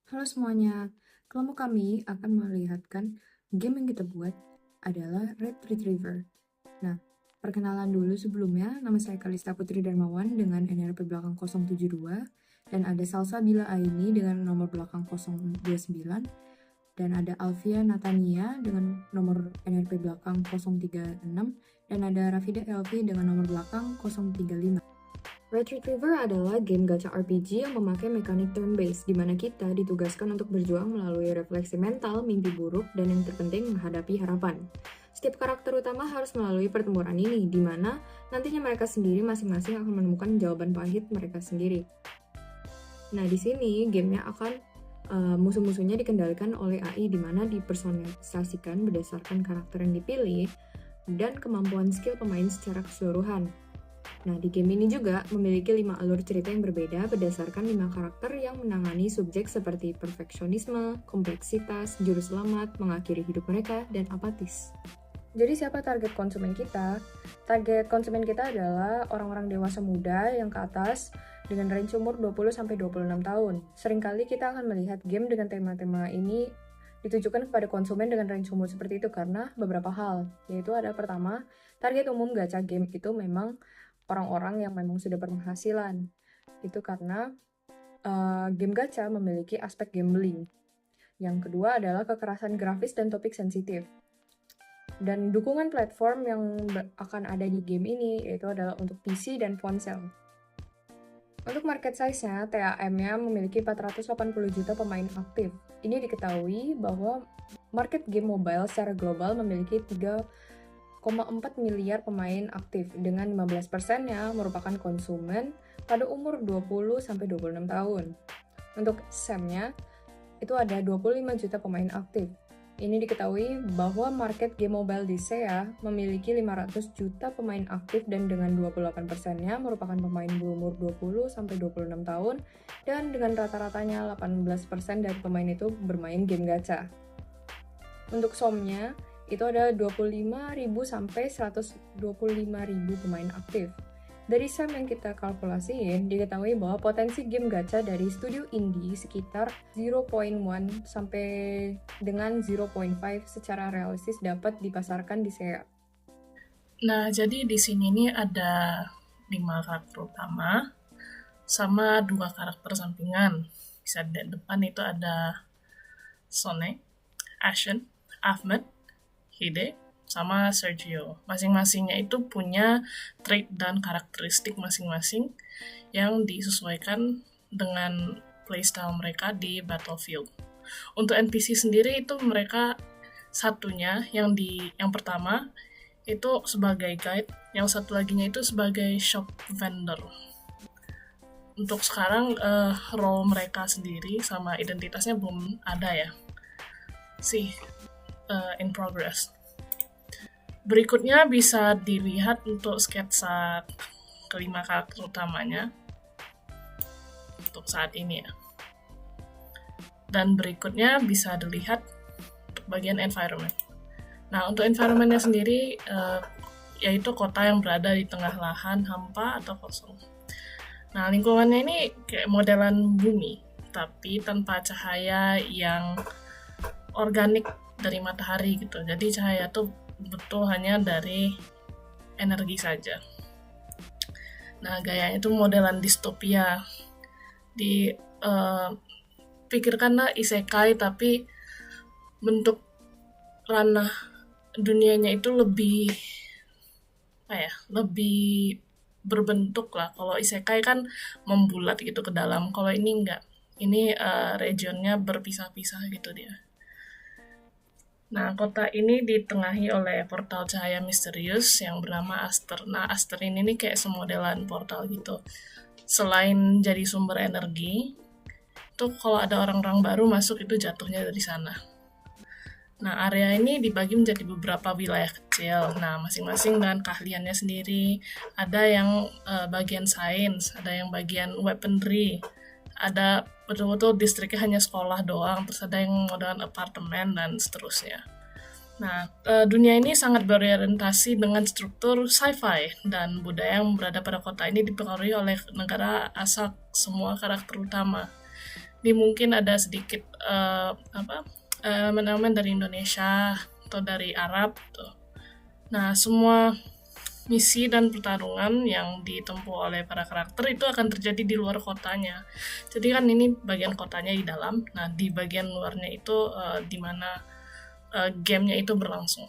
Halo semuanya, kelompok kami akan melihatkan game yang kita buat adalah Red Retriever. Nah, perkenalan dulu sebelumnya, nama saya Kalista Putri Darmawan dengan NRP belakang 072, dan ada Salsa Bila Aini dengan nomor belakang 029, dan ada Alfia Natania dengan nomor NRP belakang 036, dan ada Rafida Elvi dengan nomor belakang 035. Red Retriever adalah game gacha RPG yang memakai mekanik turn-based, di mana kita ditugaskan untuk berjuang melalui refleksi mental, mimpi buruk, dan yang terpenting menghadapi harapan. Setiap karakter utama harus melalui pertempuran ini, di mana nantinya mereka sendiri masing-masing akan menemukan jawaban pahit mereka sendiri. Nah, di sini gamenya akan musuh-musuhnya dikendalikan oleh AI, di mana dipersonalisasikan berdasarkan karakter yang dipilih dan kemampuan skill pemain secara keseluruhan. Nah, di game ini juga memiliki 5 alur cerita yang berbeda berdasarkan 5 karakter yang menangani subjek seperti perfeksionisme, kompleksitas, juru selamat, mengakhiri hidup mereka, dan apatis. Jadi siapa target konsumen kita? Target konsumen kita adalah orang-orang dewasa muda yang ke atas dengan range umur 20-26 tahun. Seringkali kita akan melihat game dengan tema-tema ini ditujukan kepada konsumen dengan range umur seperti itu karena beberapa hal, yaitu ada pertama, target umum gacha game itu memang orang-orang yang memang sudah berpenghasilan. Itu karena game gacha memiliki aspek gambling. Yang kedua adalah kekerasan grafis dan topik sensitif. Dan dukungan platform yang akan ada di game ini yaitu adalah untuk PC dan ponsel. Untuk market size-nya, TAM-nya memiliki 480 juta pemain aktif. Ini diketahui bahwa market game mobile secara global memiliki 3,4 miliar pemain aktif, dengan 15%-nya merupakan konsumen pada umur 20-26 tahun. Untuk SAM-nya, itu ada 25 juta pemain aktif. Ini diketahui bahwa market game mobile di SEA memiliki 500 juta pemain aktif dan dengan 28%-nya merupakan pemain berumur 20-26 tahun dan dengan rata-ratanya 18% dari pemain itu bermain game gacha. Untuk SOM-nya, itu ada 25.000 sampai 125.000 pemain aktif. Dari SAM yang kita kalkulasiin, diketahui bahwa potensi game gacha dari studio indie sekitar 0.1 sampai dengan 0.5 secara realistis dapat dipasarkan di SEA. Nah, jadi di sini nih ada 5 karakter utama sama 2 karakter sampingan. Bisa di depan itu ada Sone, Ashen, Ahmed, Hide, sama Sergio. Masing-masingnya itu punya trait dan karakteristik masing-masing yang disesuaikan dengan playstyle mereka di Battlefield. Untuk NPC sendiri itu mereka satunya yang pertama itu sebagai guide, yang satu laginya itu sebagai shop vendor. Untuk sekarang role mereka sendiri sama identitasnya belum ada ya. In progress. Berikutnya bisa dilihat untuk sketsa kelima karakter utamanya untuk saat ini ya. Dan berikutnya bisa dilihat untuk bagian environment. Nah, untuk environment-nya sendiri yaitu kota yang berada di tengah lahan hampa atau kosong. Nah, lingkungannya ini kayak modelan bumi, tapi tanpa cahaya yang organik dari matahari gitu. Jadi cahaya tuh betul hanya dari energi saja. Nah, gayanya itu modelan distopia. Pikirkanlah isekai tapi bentuk ranah dunianya itu lebih berbentuk lah. Kalau isekai kan membulat gitu ke dalam. Kalau ini enggak. Ini regionnya berpisah-pisah gitu dia. Nah, kota ini ditengahi oleh portal cahaya misterius yang bernama Aster. Nah, Aster ini nih kayak semodelan portal gitu. Selain jadi sumber energi, tuh kalau ada orang-orang baru masuk itu jatuhnya dari sana. Nah, area ini dibagi menjadi beberapa wilayah kecil. Nah, masing-masing dengan keahliannya sendiri. Ada yang bagian sains, ada yang bagian weaponry, ada betul-betul distriknya hanya sekolah doang, terus ada yang modelan apartemen, dan seterusnya. Nah, dunia ini sangat berorientasi dengan struktur sci-fi, dan budaya yang berada pada kota ini dipengaruhi oleh negara asal semua karakter utama. Ini mungkin ada sedikit elemen-elemen dari Indonesia atau dari Arab gitu. Nah, semua misi dan pertarungan yang ditempuh oleh para karakter itu akan terjadi di luar kotanya. Jadi kan ini bagian kotanya di dalam, nah di bagian luarnya itu di mana gamenya itu berlangsung.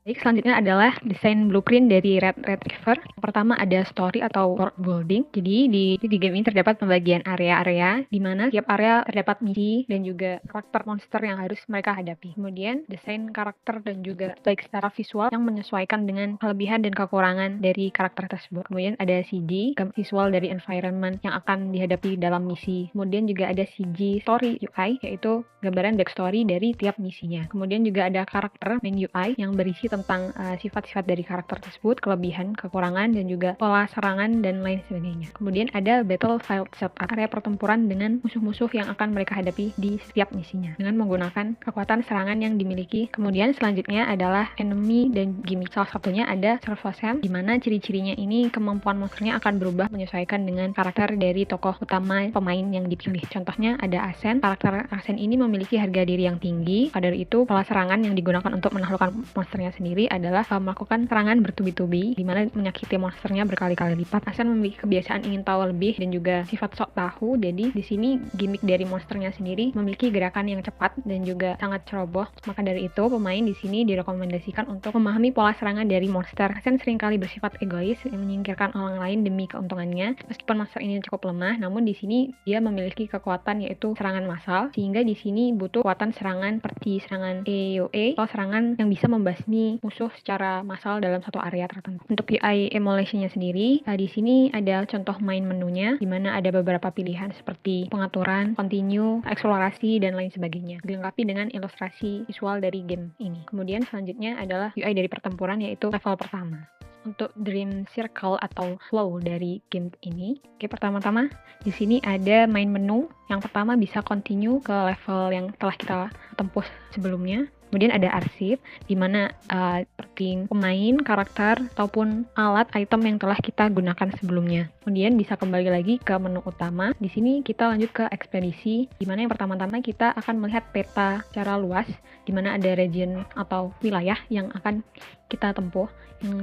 Baik, selanjutnya adalah desain blueprint dari Red Retriever. Yang pertama ada story atau world building. Jadi di game ini terdapat pembagian area-area di mana tiap area terdapat misi dan juga karakter monster yang harus mereka hadapi. Kemudian desain karakter dan juga baik secara visual yang menyesuaikan dengan kelebihan dan kekurangan dari karakter tersebut. Kemudian ada CG, visual dari environment yang akan dihadapi dalam misi. Kemudian juga ada CG story UI, yaitu gambaran backstory dari tiap misinya. Kemudian juga ada karakter main UI yang berisi tentang sifat-sifat dari karakter tersebut, kelebihan, kekurangan, dan juga pola serangan dan lain sebagainya. Kemudian ada battlefield setup, area pertempuran dengan musuh-musuh yang akan mereka hadapi di setiap misinya dengan menggunakan kekuatan serangan yang dimiliki. Kemudian selanjutnya adalah enemy dan gimmick. Salah satunya ada Servosem, di mana ciri-cirinya ini kemampuan monsternya akan berubah menyesuaikan dengan karakter dari tokoh utama pemain yang dipilih. Contohnya ada Ascent. Karakter Ascent ini memiliki harga diri yang tinggi. Pada itu pola serangan yang digunakan untuk menaklukkan monsternya sendiri adalah melakukan serangan bertubi-tubi, di mana menyakiti monsternya berkali-kali lipat. Ascent memiliki kebiasaan ingin tahu lebih dan juga sifat sok tahu. Jadi di sini gimmick dari monsternya sendiri memiliki gerakan yang cepat dan juga sangat ceroboh. Maka dari itu pemain di sini direkomendasikan untuk memahami pola serangan dari monster. Ascent seringkali bersifat egois yang menyingkirkan orang lain demi keuntungannya. Meskipun monster ini cukup lemah, namun di sini dia memiliki kekuatan yaitu serangan massal, sehingga di sini butuh kekuatan serangan seperti serangan AOE atau serangan yang bisa membasmi musuh secara massal dalam satu area tertentu. Untuk UI emulation-nya sendiri, di sini ada contoh main menunya, di mana ada beberapa pilihan seperti pengaturan, continue, eksplorasi, dan lain sebagainya. Dilengkapi dengan ilustrasi visual dari game ini. Kemudian selanjutnya adalah UI dari pertempuran, yaitu level pertama. Untuk Dream Circle atau flow dari game ini, pertama-tama di sini ada main menu. Yang pertama bisa continue ke level yang telah kita tempuh sebelumnya. Kemudian ada arsip, di mana seperti pemain, karakter, ataupun alat, item yang telah kita gunakan sebelumnya. Kemudian bisa kembali lagi ke menu utama. Di sini kita lanjut ke ekspedisi, di mana yang pertama-tama kita akan melihat peta secara luas, di mana ada region atau wilayah yang akan kita tempuh.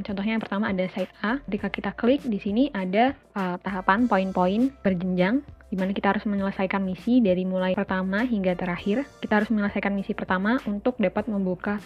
Contohnya yang pertama ada site A. Ketika kita klik, di sini ada tahapan poin-poin berjenjang, di mana kita harus menyelesaikan misi dari mulai pertama hingga terakhir. Kita harus menyelesaikan misi pertama untuk dapat membuka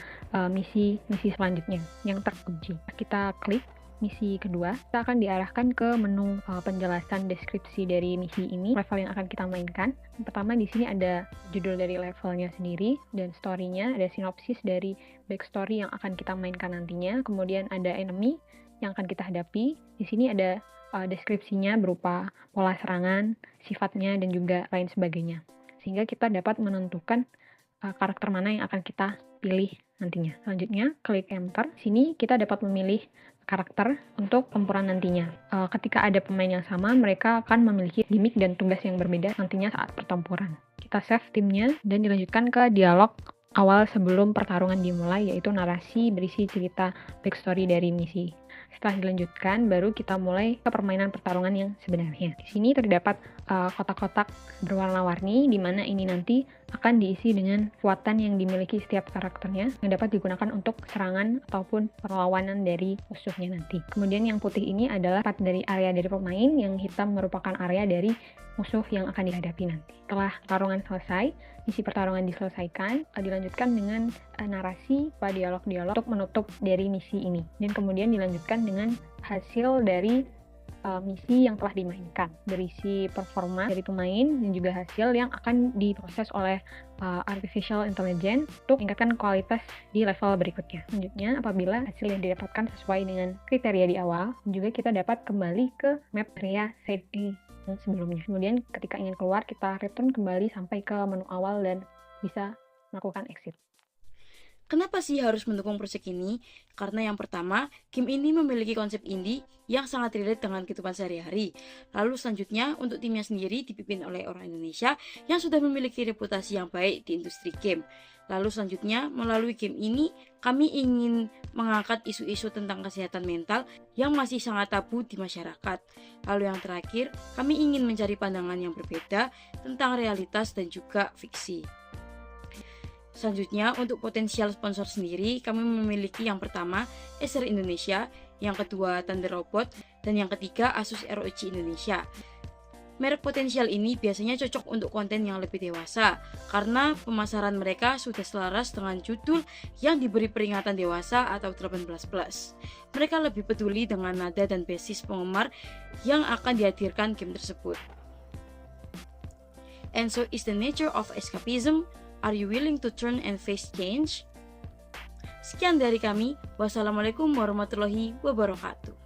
misi selanjutnya yang terkunci. Kita klik misi kedua, kita akan diarahkan ke menu penjelasan deskripsi dari misi ini, level yang akan kita mainkan. Yang pertama di sini ada judul dari levelnya sendiri dan story-nya, ada sinopsis dari backstory yang akan kita mainkan nantinya. Kemudian ada enemy yang akan kita hadapi. Di sini ada deskripsinya berupa pola serangan, sifatnya, dan juga lain sebagainya. Sehingga kita dapat menentukan karakter mana yang akan kita pilih nantinya. Selanjutnya, klik enter. Sini kita dapat memilih karakter untuk tempuran nantinya. Ketika ada pemain yang sama, mereka akan memiliki gimmick dan tugas yang berbeda nantinya saat pertempuran. Kita save timnya dan dilanjutkan ke dialog awal sebelum pertarungan dimulai, yaitu narasi berisi cerita backstory dari misi. Setelah dilanjutkan, baru kita mulai ke permainan pertarungan yang sebenarnya. Di sini terdapat kotak-kotak berwarna-warni, di mana ini nanti akan diisi dengan kekuatan yang dimiliki setiap karakternya, yang dapat digunakan untuk serangan ataupun perlawanan dari musuhnya nanti. Kemudian yang putih ini adalah part dari area dari pemain, yang hitam merupakan area dari musuh yang akan dihadapi nanti. Setelah pertarungan selesai, misi pertarungan diselesaikan, dilanjutkan dengan narasi pada dialog-dialog untuk menutup dari misi ini. Dan kemudian dilanjutkan dengan hasil dari misi yang telah dimainkan, berisi performa dari pemain dan juga hasil yang akan diproses oleh artificial intelligence untuk meningkatkan kualitas di level berikutnya. Selanjutnya, apabila hasil yang didapatkan sesuai dengan kriteria di awal, juga kita dapat kembali ke map area side yang sebelumnya. Kemudian ketika ingin keluar, kita return kembali sampai ke menu awal dan bisa melakukan exit. Kenapa sih harus mendukung proyek ini? Karena yang pertama, game ini memiliki konsep indie yang sangat relate dengan kehidupan sehari-hari. Lalu selanjutnya, untuk timnya sendiri dipimpin oleh orang Indonesia yang sudah memiliki reputasi yang baik di industri game. Lalu selanjutnya, melalui game ini, kami ingin mengangkat isu-isu tentang kesehatan mental yang masih sangat tabu di masyarakat. Lalu yang terakhir, kami ingin mencari pandangan yang berbeda tentang realitas dan juga fiksi. Selanjutnya, untuk potensial sponsor sendiri, kami memiliki yang pertama Acer Indonesia, yang kedua Thunder Robot, dan yang ketiga Asus ROG Indonesia. Merek potensial ini biasanya cocok untuk konten yang lebih dewasa, karena pemasaran mereka sudah selaras dengan judul yang diberi peringatan dewasa atau 18+. Mereka lebih peduli dengan nada dan basis penggemar yang akan dihadirkan game tersebut. And so is the nature of escapism. Are you willing to turn and face change? Sekian dari kami. Wassalamualaikum warahmatullahi wabarakatuh.